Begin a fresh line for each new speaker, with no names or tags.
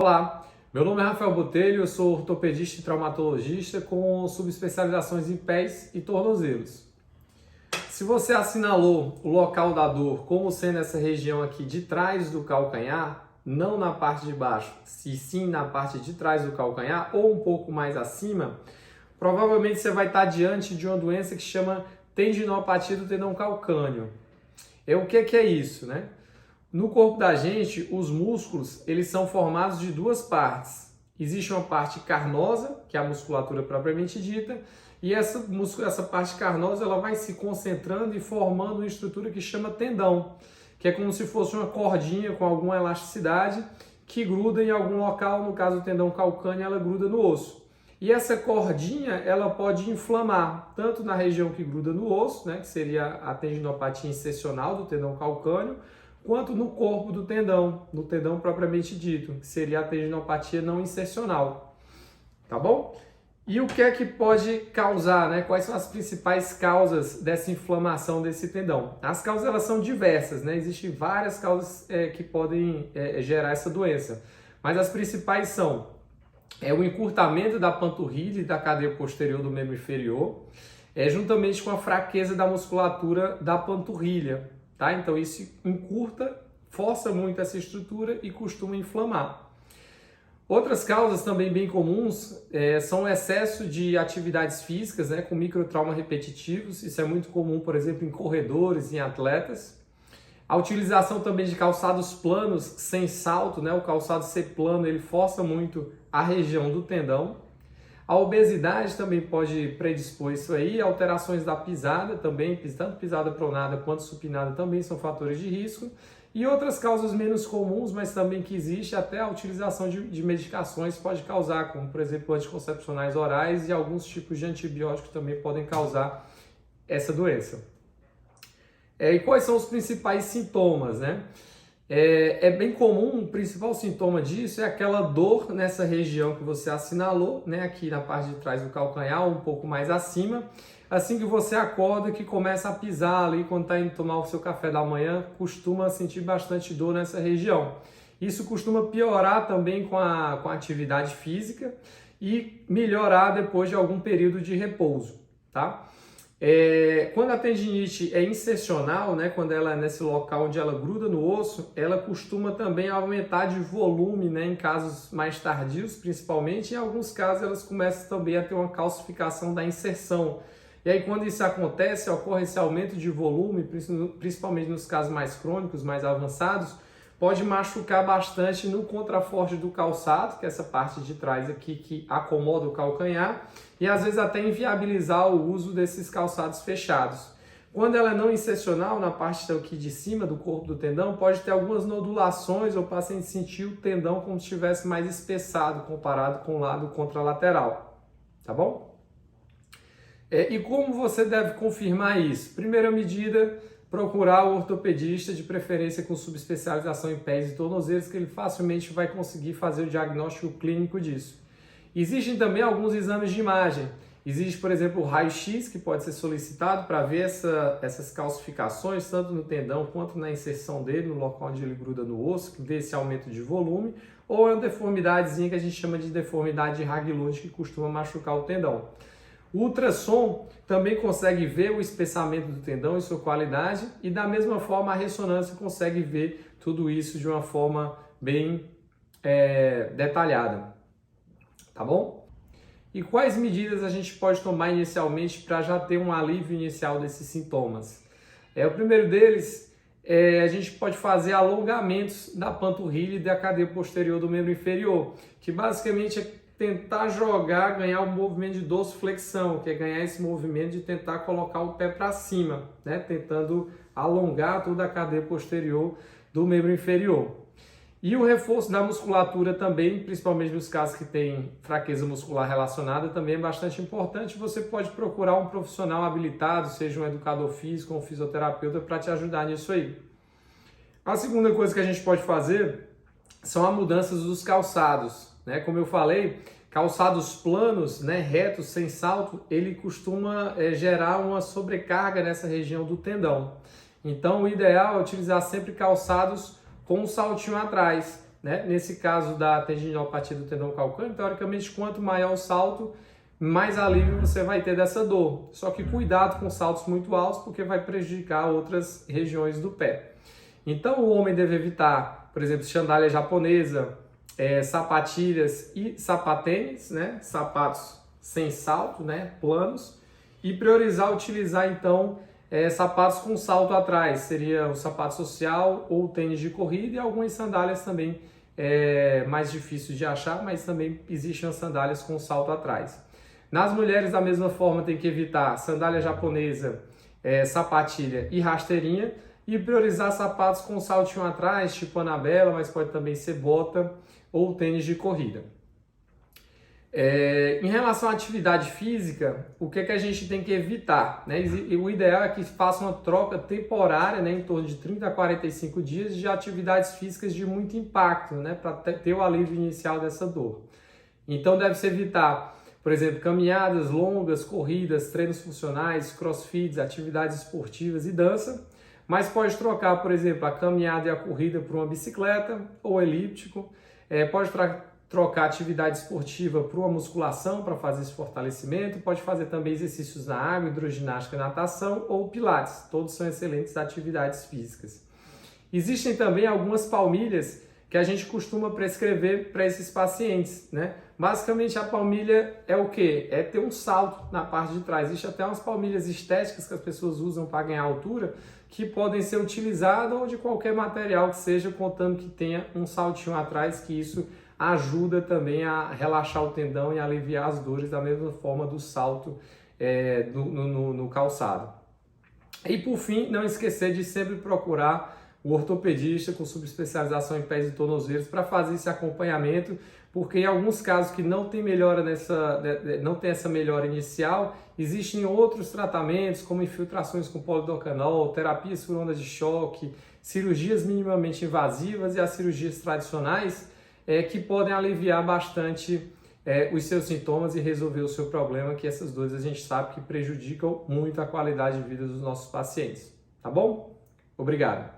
Olá, meu nome é Rafael Botelho, eu sou ortopedista e traumatologista com subespecializações em pés e tornozelos. Se você assinalou o local da dor como sendo essa região aqui de trás do calcanhar, não na parte de baixo, e sim na parte de trás do calcanhar ou um pouco mais acima, provavelmente você vai estar diante de uma doença que chama tendinopatia do tendão calcâneo. O que é isso, né? No corpo da gente, os músculos, eles são formados de duas partes. Existe uma parte carnosa, que é a musculatura propriamente dita, e essa parte carnosa ela vai se concentrando e formando uma estrutura que chama tendão, que é como se fosse uma cordinha com alguma elasticidade que gruda em algum local, no caso do tendão calcâneo, ela gruda no osso. E essa cordinha, ela pode inflamar, tanto na região que gruda no osso, né, que seria a tendinopatia insercional do tendão calcâneo, quanto no corpo do tendão, no tendão propriamente dito, que seria a tendinopatia não insercional, tá bom? E o que é que pode causar, né? Quais são as principais causas dessa inflamação desse tendão? As causas elas são diversas, né? Existem várias causas que podem gerar essa doença, mas as principais são o encurtamento da panturrilha e da cadeia posterior do membro inferior, juntamente com a fraqueza da musculatura da panturrilha. Tá? Então isso encurta, força muito essa estrutura e costuma inflamar. Outras causas também bem comuns são o excesso de atividades físicas, né, com microtrauma repetitivos. Isso é muito comum, por exemplo, em corredores, em atletas. A utilização também de calçados planos sem salto, né, o calçado ser plano, ele força muito a região do tendão. A obesidade também pode predispor isso aí, alterações da pisada também, tanto pisada pronada quanto supinada também são fatores de risco. E outras causas menos comuns, mas também que existe, até a utilização de medicações pode causar, como por exemplo anticoncepcionais orais e alguns tipos de antibióticos também podem causar essa doença. E quais são os principais sintomas, né? É bem comum, o principal sintoma disso é aquela dor nessa região que você assinalou, né, aqui na parte de trás do calcanhar, um pouco mais acima. Assim que você acorda, que começa a pisar ali, quando está indo tomar o seu café da manhã, costuma sentir bastante dor nessa região. Isso costuma piorar também com a atividade física e melhorar depois de algum período de repouso, tá? Quando a tendinite é insercional, né, quando ela é nesse local onde ela gruda no osso, ela costuma também aumentar de volume, né, em casos mais tardios, principalmente. Em alguns casos, elas começam também a ter uma calcificação da inserção. E aí, quando isso acontece, ocorre esse aumento de volume, principalmente nos casos mais crônicos, mais avançados, pode machucar bastante no contraforte do calçado, que é essa parte de trás aqui que acomoda o calcanhar, e às vezes até inviabilizar o uso desses calçados fechados. Quando ela é não insercional, na parte aqui de cima do corpo do tendão, pode ter algumas nodulações ou o paciente sentir o tendão como se estivesse mais espessado comparado com o lado contralateral, tá bom? E como você deve confirmar isso? Primeira medida, procurar o ortopedista, de preferência com subespecialização em pés e tornozelos, que ele facilmente vai conseguir fazer o diagnóstico clínico disso. Existem também alguns exames de imagem. Existe, por exemplo, o raio-x, que pode ser solicitado para ver essas calcificações, tanto no tendão quanto na inserção dele, no local onde ele gruda no osso, que dê esse aumento de volume, ou é uma deformidadezinha que a gente chama de deformidade de Haglund, que costuma machucar o tendão. O ultrassom também consegue ver o espessamento do tendão e sua qualidade, e da mesma forma a ressonância consegue ver tudo isso de uma forma bem detalhada, tá bom? E quais medidas a gente pode tomar inicialmente para já ter um alívio inicial desses sintomas? O primeiro deles a gente pode fazer alongamentos da panturrilha e da cadeia posterior do membro inferior, que basicamente é tentar jogar, ganhar o movimento de dorsiflexão, que é ganhar esse movimento de tentar colocar o pé para cima, né? Tentando alongar toda a cadeia posterior do membro inferior. E o reforço da musculatura também, principalmente nos casos que tem fraqueza muscular relacionada, também é bastante importante. Você pode procurar um profissional habilitado, seja um educador físico ou um fisioterapeuta, para te ajudar nisso aí. A segunda coisa que a gente pode fazer são as mudanças dos calçados, né? Como eu falei, calçados planos, né, retos, sem salto, ele costuma gerar uma sobrecarga nessa região do tendão. Então, o ideal é utilizar sempre calçados com um saltinho atrás, né? Nesse caso da tendinopatia do tendão calcâneo, teoricamente, quanto maior o salto, mais alívio você vai ter dessa dor. Só que cuidado com saltos muito altos, porque vai prejudicar outras regiões do pé. Então o homem deve evitar, por exemplo, sandália japonesa, sapatilhas e sapatênis, né? Sapatos sem salto, né? Planos, e priorizar utilizar então sapatos com salto atrás, seria o sapato social ou o tênis de corrida, e algumas sandálias também mais difíceis de achar, mas também existem as sandálias com salto atrás. Nas mulheres, da mesma forma, tem que evitar sandália japonesa, sapatilha e rasteirinha, e priorizar sapatos com saltinho atrás, tipo Anabela, mas pode também ser bota ou tênis de corrida. Em relação à atividade física, o que a gente tem que evitar, né? O ideal é que faça uma troca temporária, né, em torno de 30 a 45 dias de atividades físicas de muito impacto, né, para ter o alívio inicial dessa dor. Então deve-se evitar, por exemplo, caminhadas longas, corridas, treinos funcionais, crossfits, atividades esportivas e dança, mas pode trocar, por exemplo, a caminhada e a corrida por uma bicicleta ou elíptico, pode trocar atividade esportiva por uma musculação para fazer esse fortalecimento, pode fazer também exercícios na água, hidroginástica, natação ou pilates, todos são excelentes atividades físicas. Existem também algumas palmilhas que a gente costuma prescrever para esses pacientes, né? Basicamente a palmilha é o quê? É ter um salto na parte de trás. Existem até umas palmilhas estéticas que as pessoas usam para ganhar altura, que podem ser utilizadas ou de qualquer material que seja, contando que tenha um saltinho atrás, que isso ajuda também a relaxar o tendão e aliviar as dores da mesma forma do salto no calçado. E por fim, não esquecer de sempre procurar o ortopedista com subespecialização em pés e tornozelos para fazer esse acompanhamento, porque em alguns casos que não tem melhora não tem essa melhora inicial, existem outros tratamentos como infiltrações com polidocanol, terapias por ondas de choque, cirurgias minimamente invasivas e as cirurgias tradicionais que podem aliviar bastante os seus sintomas e resolver o seu problema, que essas dores a gente sabe que prejudicam muito a qualidade de vida dos nossos pacientes. Tá bom? Obrigado!